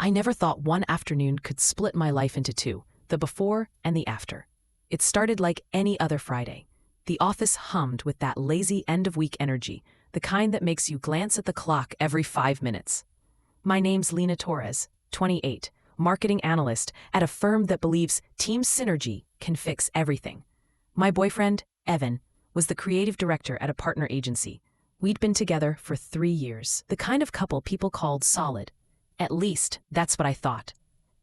I never thought one afternoon could split my life into two, the before and the after. It started like any other Friday. The office hummed with that lazy end-of-week energy, the kind that makes you glance at the clock every 5 minutes. My name's Lena Torres, 28, marketing analyst at a firm that believes team synergy can fix everything. My boyfriend, Evan, was the creative director at a partner agency. We'd been together for 3 years, the kind of couple people called solid. At least, that's what I thought.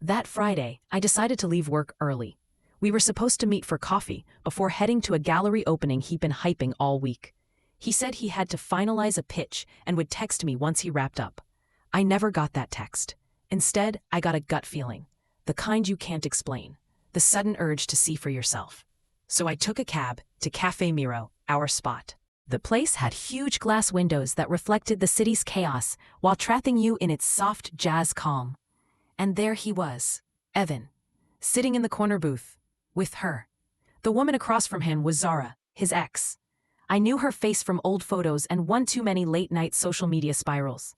That Friday, I decided to leave work early. We were supposed to meet for coffee before heading to a gallery opening he'd been hyping all week. He said he had to finalize a pitch and would text me once he wrapped up. I never got that text. Instead, I got a gut feeling, the kind you can't explain, the sudden urge to see for yourself. So I took a cab to Cafe Miro, our spot. The place had huge glass windows that reflected the city's chaos while trapping you in its soft jazz calm. And there he was, Evan, sitting in the corner booth, with her. The woman across from him was Zara, his ex. I knew her face from old photos and one too many late-night social media spirals.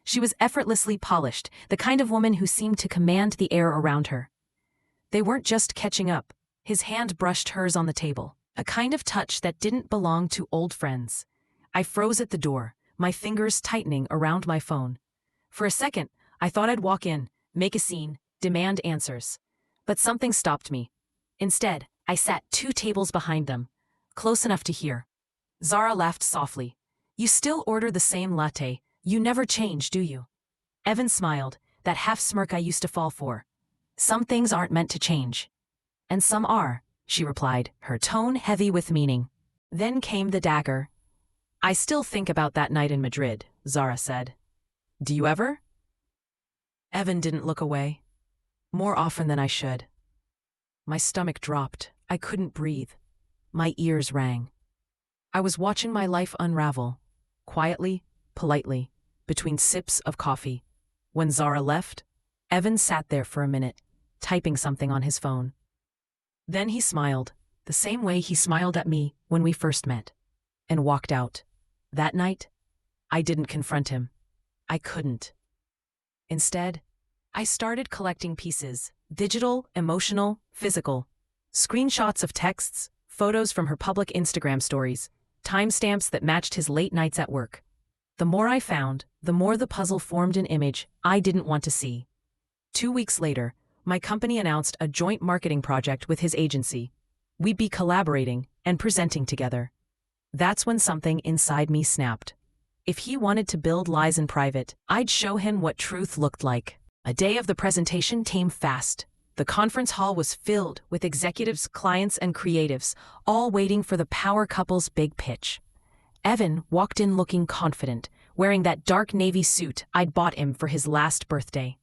She was effortlessly polished, the kind of woman who seemed to command the air around her. They weren't just catching up. His hand brushed hers on the table, a kind of touch that didn't belong to old friends. I froze at the door, my fingers tightening around my phone. For a second, I thought I'd walk in, make a scene, demand answers. But something stopped me. Instead, I sat 2 tables behind them, close enough to hear. Zara laughed softly. "You still order the same latte. You never change, do you?" Evan smiled, that half smirk I used to fall for. "Some things aren't meant to change." "And some are," she replied, her tone heavy with meaning. Then came the dagger. "I still think about that night in Madrid," Zara said. "Do you ever?" Evan didn't look away. "More often than I should." My stomach dropped. I couldn't breathe. My ears rang. I was watching my life unravel, quietly, politely, between sips of coffee. When Zara left, Evan sat there for a minute, typing something on his phone. Then he smiled, the same way he smiled at me when we first met, and walked out. That night, I didn't confront him. I couldn't. Instead, I started collecting pieces, digital, emotional, physical. Screenshots of texts, photos from her public Instagram stories, timestamps that matched his late nights at work. The more I found, the more the puzzle formed an image I didn't want to see. 2 weeks later, my company announced a joint marketing project with his agency. We'd be collaborating and presenting together. That's when something inside me snapped. If he wanted to build lies in private, I'd show him what truth looked like. A day of the presentation came fast. The conference hall was filled with executives, clients, and creatives, all waiting for the power couple's big pitch. Evan walked in looking confident, wearing that dark navy suit I'd bought him for his last birthday.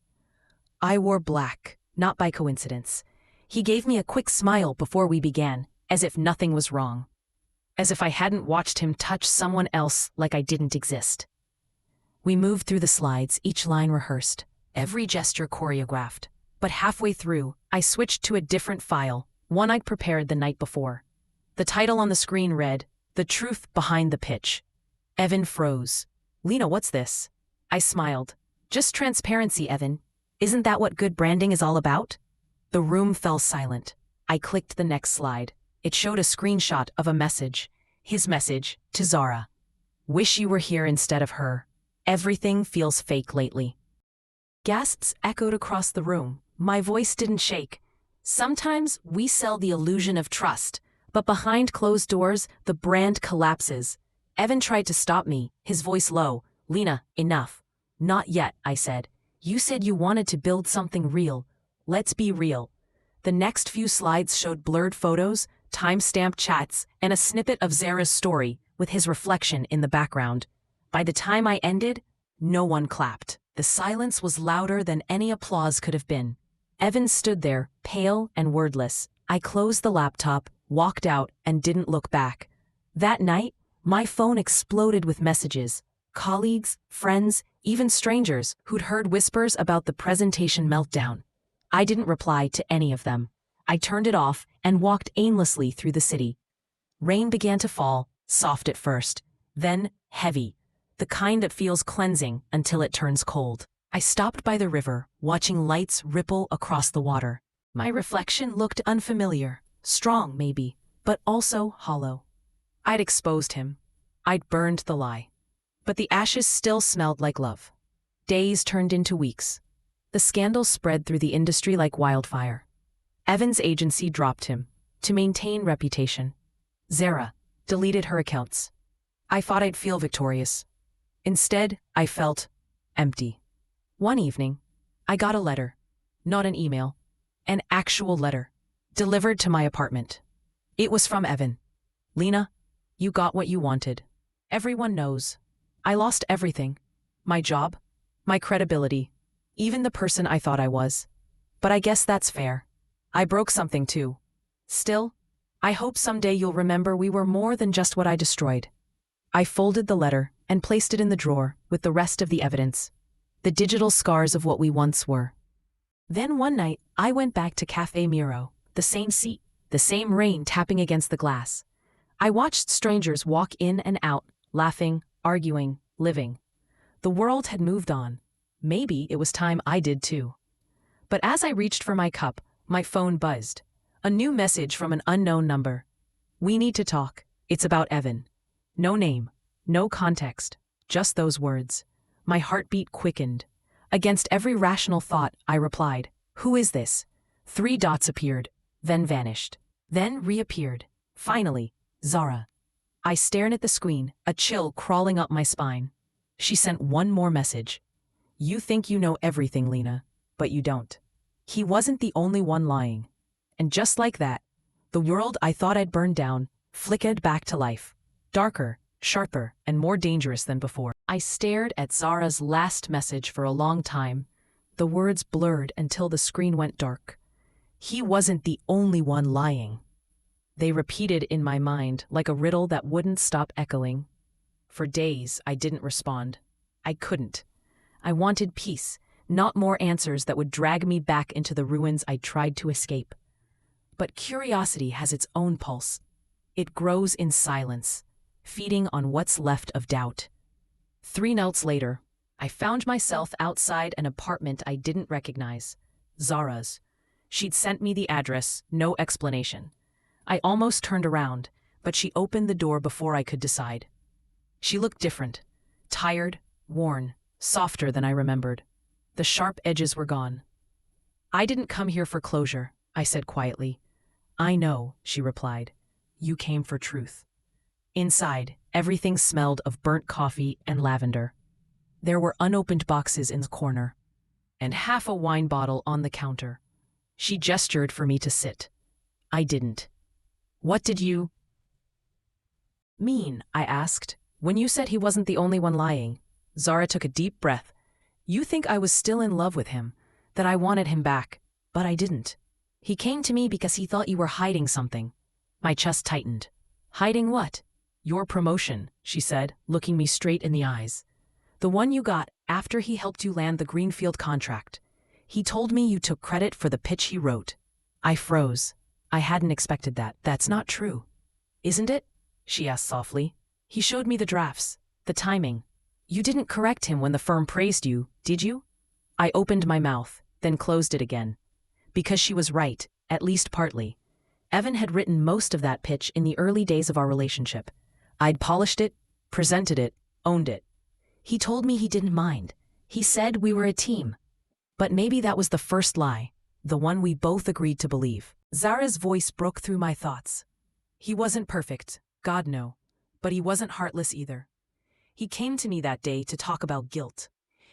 I wore black, not by coincidence. He gave me a quick smile before we began, as if nothing was wrong. As if I hadn't watched him touch someone else like I didn't exist. We moved through the slides, each line rehearsed, every gesture choreographed. But halfway through, I switched to a different file, one I'd prepared the night before. The title on the screen read, "The Truth Behind the Pitch." Evan froze. "Lena, what's this?" I smiled. "Just transparency, Evan. Isn't that what good branding is all about?" The room fell silent. I clicked the next slide. It showed a screenshot of a message. His message to Zara. "Wish you were here instead of her. Everything feels fake lately." Gasps echoed across the room. My voice didn't shake. Sometimes we sell the illusion of trust, but behind closed doors, the brand collapses. Evan tried to stop me, his voice low. "Lena, enough." "Not yet," I said. "You said you wanted to build something real. Let's be real." The next few slides showed blurred photos, time-stamped chats, and a snippet of Zara's story, with his reflection in the background. By the time I ended, no one clapped. The silence was louder than any applause could have been. Evan stood there, pale and wordless. I closed the laptop, walked out, and didn't look back. That night, my phone exploded with messages. Colleagues, friends, even strangers who'd heard whispers about the presentation meltdown. I didn't reply to any of them. I turned it off and walked aimlessly through the city. Rain began to fall, soft at first, then heavy, the kind that feels cleansing until it turns cold. I stopped by the river, watching lights ripple across the water. My reflection looked unfamiliar, strong maybe, but also hollow. I'd exposed him. I'd burned the lie. But the ashes still smelled like love. Days turned into weeks. The scandal spread through the industry like wildfire. Evan's agency dropped him to maintain reputation. Zara deleted her accounts. I thought I'd feel victorious. Instead, I felt empty. One evening, I got a letter. Not an email. An actual letter. Delivered to my apartment. It was from Evan. Lena, you got what you wanted. Everyone knows. I lost everything. My job, my credibility, even the person I thought I was. But I guess that's fair. I broke something too. Still, I hope someday you'll remember we were more than just what I destroyed. I folded the letter and placed it in the drawer with the rest of the evidence. The digital scars of what we once were. Then one night, I went back to Cafe Miro, the same seat, the same rain tapping against the glass. I watched strangers walk in and out, laughing, arguing, living. The world had moved on. Maybe it was time I did too. But as I reached for my cup, my phone buzzed. A new message from an unknown number. We need to talk. It's about Evan. No name, no context, just those words. My heartbeat quickened. Against every rational thought, I replied, "Who is this?" 3 dots appeared, then vanished, then reappeared. Finally, Zara. I stared at the screen, a chill crawling up my spine. She sent one more message. "You think you know everything, Lena, but you don't." He wasn't the only one lying. And just like that, the world I thought I'd burned down flickered back to life. Darker, sharper, and more dangerous than before. I stared at Zara's last message for a long time. The words blurred until the screen went dark. He wasn't the only one lying. They repeated in my mind like a riddle that wouldn't stop echoing. For days, I didn't respond. I couldn't. I wanted peace, not more answers that would drag me back into the ruins I tried to escape. But curiosity has its own pulse. It grows in silence, feeding on what's left of doubt. 3 notes later, I found myself outside an apartment I didn't recognize. Zara's. She'd sent me the address, no explanation. I almost turned around, but she opened the door before I could decide. She looked different. Tired, worn, softer than I remembered. The sharp edges were gone. "I didn't come here for closure," I said quietly. "I know," she replied. "You came for truth." Inside, everything smelled of burnt coffee and lavender. There were unopened boxes in the corner, and half a wine bottle on the counter. She gestured for me to sit. I didn't. "What did you mean?" I asked. "When you said he wasn't the only one lying." Zara took a deep breath. "You think I was still in love with him, that I wanted him back, but I didn't. He came to me because he thought you were hiding something." My chest tightened. "Hiding what?" "Your promotion," she said, looking me straight in the eyes. "The one you got after he helped you land the Greenfield contract. He told me you took credit for the pitch he wrote." I froze. I hadn't expected that. "That's not true." "Isn't it?" she asked softly. "He showed me the drafts, the timing. You didn't correct him when the firm praised you, did you?" I opened my mouth, then closed it again. Because she was right, at least partly. Evan had written most of that pitch in the early days of our relationship. I'd polished it, presented it, owned it. He told me he didn't mind. He said we were a team. But maybe that was the first lie, the one we both agreed to believe. Zara's voice broke through my thoughts. "He wasn't perfect, God no, but he wasn't heartless either. He came to me that day to talk about guilt.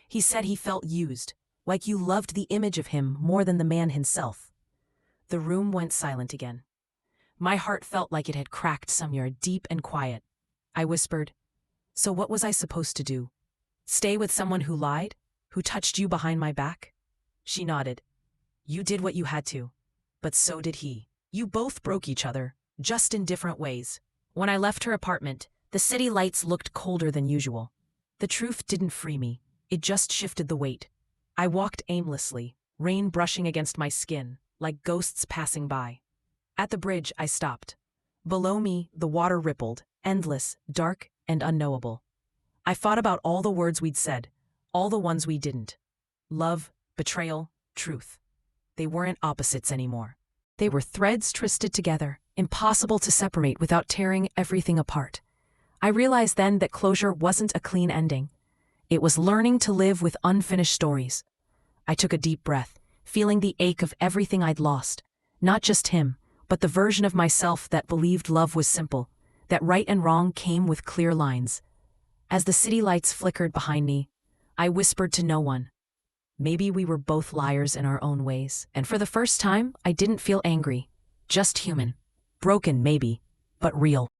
He said he felt used, like you loved the image of him more than the man himself." The room went silent again. My heart felt like it had cracked somewhere deep and quiet. I whispered, "So what was I supposed to do? Stay with someone who lied? Who touched you behind my back?" She nodded. "You did what you had to. But so did he. You both broke each other, just in different ways." When I left her apartment, the city lights looked colder than usual. The truth didn't free me. It just shifted the weight. I walked aimlessly, rain brushing against my skin, like ghosts passing by. At the bridge, I stopped. Below me, the water rippled, endless, dark, and unknowable. I thought about all the words we'd said, all the ones we didn't. Love, betrayal, truth. They weren't opposites anymore. They were threads twisted together, impossible to separate without tearing everything apart. I realized then that closure wasn't a clean ending. It was learning to live with unfinished stories. I took a deep breath, feeling the ache of everything I'd lost. Not just him, but the version of myself that believed love was simple, that right and wrong came with clear lines. As the city lights flickered behind me, I whispered to no one. Maybe we were both liars in our own ways, and for the first time, I didn't feel angry. Just human. Broken, maybe, but real.